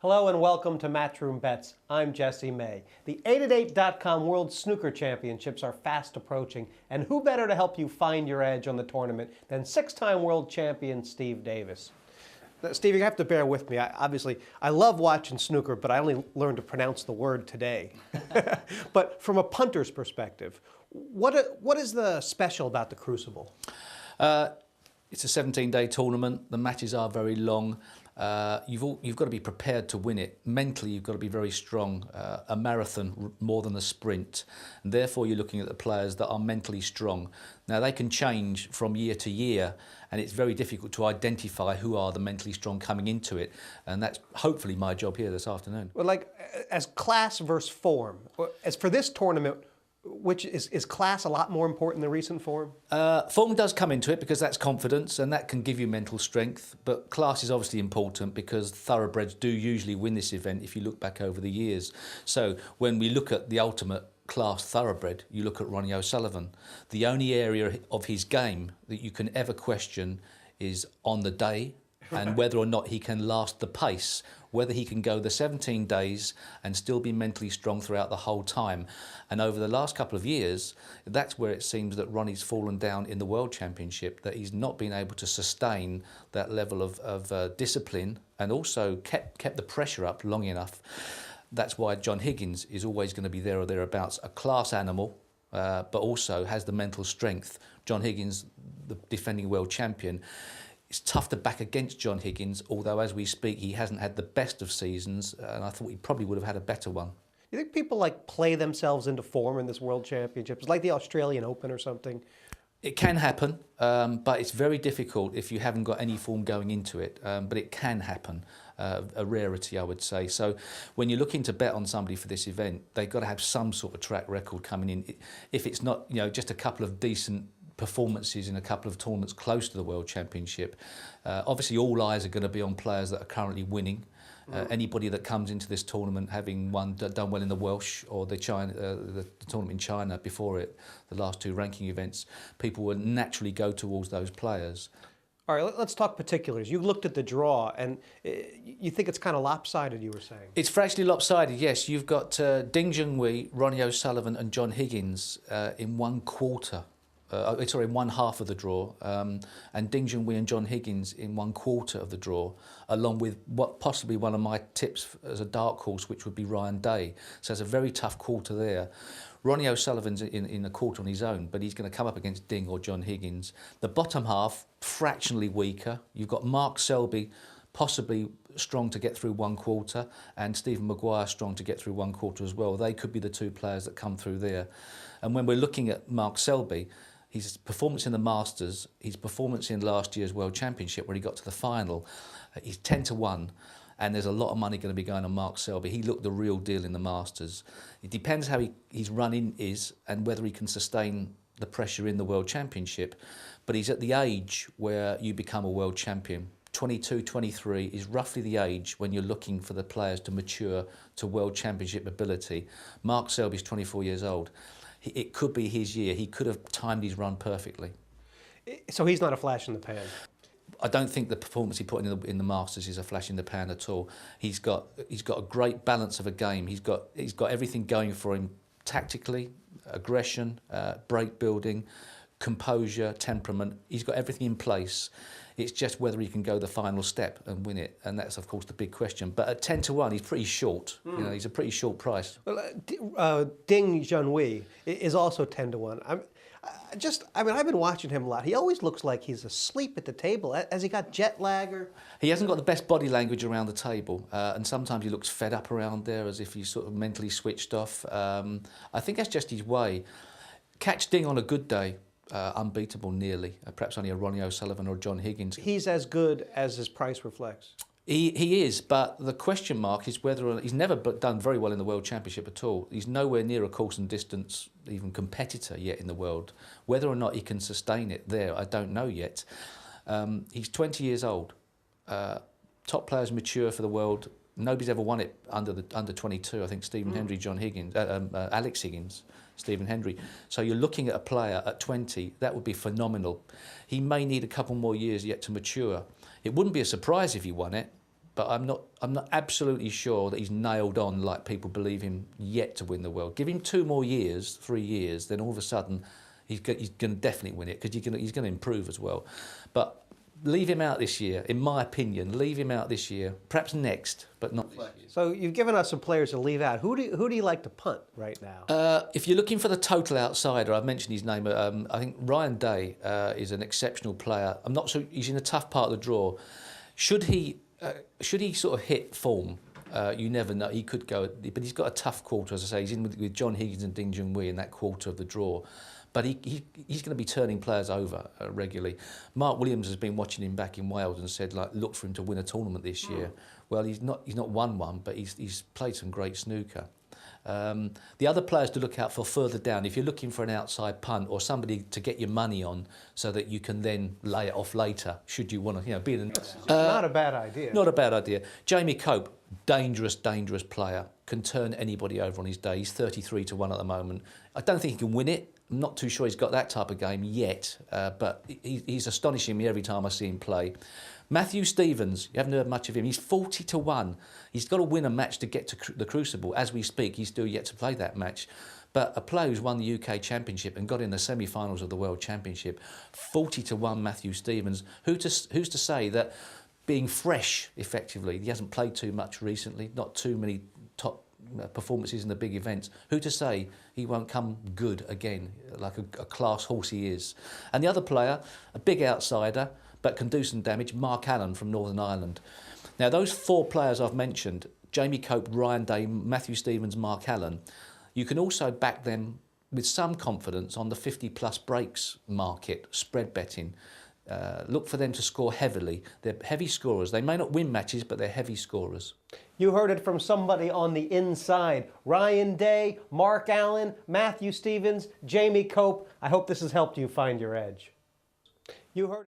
Hello and welcome to Matchroom Bets. I'm Jesse May. The 8at8.com World Snooker Championships are fast approaching, and who better to help you find your edge on the tournament than six-time world champion Steve Davis? Steve, you have to bear with me. I love watching snooker, but I only learned to pronounce the word today. But from a punter's perspective, what is the special about the Crucible? It's a 17-day tournament. The matches are very long. You've got to be prepared to win it. Mentally, you've got to be very strong. A marathon more than a sprint. And therefore, you're looking at the players that are mentally strong. Now, they can change from year to year, and it's very difficult to identify who are the mentally strong coming into it. And that's hopefully my job here this afternoon. Well, like, as class versus form, as for this tournament, which is class a lot more important than recent form? Form does come into it because that's confidence and that can give you mental strength. But class is obviously important because thoroughbreds do usually win this event if you look back over the years. So when we look at the ultimate class thoroughbred, you look at Ronnie O'Sullivan. The only area of his game that you can ever question is on the day and whether or not he can last the pace, whether he can go the 17 days and still be mentally strong throughout the whole time. And over the last couple of years, that's where it seems that Ronnie's fallen down in the World Championship, that he's not been able to sustain that level of discipline and also kept the pressure up long enough. That's why John Higgins is always going to be there or thereabouts, a class animal, but also has the mental strength. John Higgins, the defending world champion. It's tough to back against John Higgins, although as we speak, he hasn't had the best of seasons, and I thought he probably would have had a better one. You think people play themselves into form in this World Championship? It's like the Australian Open or something? It can happen, but it's very difficult if you haven't got any form going into it, but it can happen. A rarity, I would say. So when you're looking to bet on somebody for this event, they've got to have some sort of track record coming in. If it's not, just a couple of decent performances in a couple of tournaments close to the World Championship. Obviously, all eyes are going to be on players that are currently winning. Anybody that comes into this tournament having done well in the Welsh or the tournament in China before it, the last two ranking events, people will naturally go towards those players. All right, let's talk particulars. You looked at the draw, and you think it's kind of lopsided, you were saying. It's fractionally lopsided, yes. You've got Ding Junhui, Ronnie O'Sullivan and John Higgins in one quarter. In one half of the draw, and Ding Junhui and John Higgins in one quarter of the draw, along with what possibly one of my tips as a dark horse, which would be Ryan Day. So it's a very tough quarter there. Ronnie O'Sullivan's in a quarter on his own, but he's going to come up against Ding or John Higgins. The bottom half, fractionally weaker. You've got Mark Selby, possibly strong to get through one quarter, and Stephen Maguire strong to get through one quarter as well. They could be the two players that come through there. And when we're looking at Mark Selby, his performance in the Masters, his performance in last year's World Championship where he got to the final, he's 10-1, and there's a lot of money going to be going on Mark Selby. He looked the real deal in the Masters. It depends how his run-in is and whether he can sustain the pressure in the World Championship, but he's at the age where you become a world champion. 22, 23 is roughly the age when you're looking for the players to mature to World Championship ability. Mark Selby's 24 years old. It could be his year. He could have timed his run perfectly. So he's not a flash in the pan? I don't think the performance he put in the Masters is a flash in the pan at all. He's got a great balance of a game. He's got everything going for him tactically, aggression, break building, composure, temperament. He's got everything in place. It's just whether he can go the final step and win it, and that's of course the big question. But at 10-1, he's pretty short. He's a pretty short price. Well, Ding Junhui is also 10-1. I've been watching him a lot. He always looks like he's asleep at the table. Has he got jet lag or? He hasn't got the best body language around the table, and sometimes he looks fed up around there, as if he's sort of mentally switched off. I think that's just his way. Catch Ding on a good day. Unbeatable nearly, perhaps only a Ronnie O'Sullivan or John Higgins. He's as good as his price reflects. He is, but the question mark is whether or not, he's never done very well in the World Championship at all. He's nowhere near a course and distance even competitor yet in the world. Whether or not he can sustain it there, I don't know yet. He's 20 years old. Top players mature for the world. Nobody's ever won it under 22. I think Stephen Hendry, John Higgins, Alex Higgins, Stephen Hendry. So you're looking at a player at 20, that would be phenomenal. He may need a couple more years yet to mature. It wouldn't be a surprise if he won it, but I'm not absolutely sure that he's nailed on like people believe him yet to win the world. Give him 2 more years, 3 years, then all of a sudden he's going to definitely win it because he's going to improve as well. But leave him out this year, in my opinion. Leave him out this year, perhaps next, but not this year. So you've given us some players to leave out. Who do you like to punt right now? If you're looking for the total outsider, I've mentioned his name. I think Ryan Day is an exceptional player. I'm not sure he's in a tough part of the draw. Should he sort of hit form? You never know. He could go, but he's got a tough quarter, as I say. He's in with John Higgins and Ding Junhui in that quarter of the draw. But he's going to be turning players over regularly. Mark Williams has been watching him back in Wales and said, like, look for him to win a tournament this year. Well, he's not won one, but he's played some great snooker. The other players to look out for further down, if you're looking for an outside punt or somebody to get your money on so that you can then lay it off later, should you want to, be in Not a bad idea. Not a bad idea. Jamie Cope, dangerous player, can turn anybody over on his day. He's 33 to 1 at the moment. I don't think he can win it. I'm not too sure he's got that type of game yet, but he's astonishing me every time I see him play. Matthew Stevens, you haven't heard much of him. He's 40 to 1. He's got to win a match to get to the Crucible. As we speak, he's still yet to play that match. But a player who's won the UK Championship and got in the semi-finals of the World Championship, 40 to 1 Matthew Stevens. Who's to say that being fresh, effectively, he hasn't played too much recently, not too many top performances in the big events. Who to say he won't come good again, like a class horse he is. And the other player, a big outsider, but can do some damage, Mark Allen from Northern Ireland. Now, those 4 players I've mentioned, Jamie Cope, Ryan Day, Matthew Stevens, Mark Allen, you can also back them with some confidence on the 50-plus breaks market, spread betting. Look for them to score heavily. They're heavy scorers. They may not win matches, but they're heavy scorers. You heard it from somebody on the inside. Ryan Day, Mark Allen, Matthew Stevens, Jamie Cope. I hope this has helped you find your edge. You heard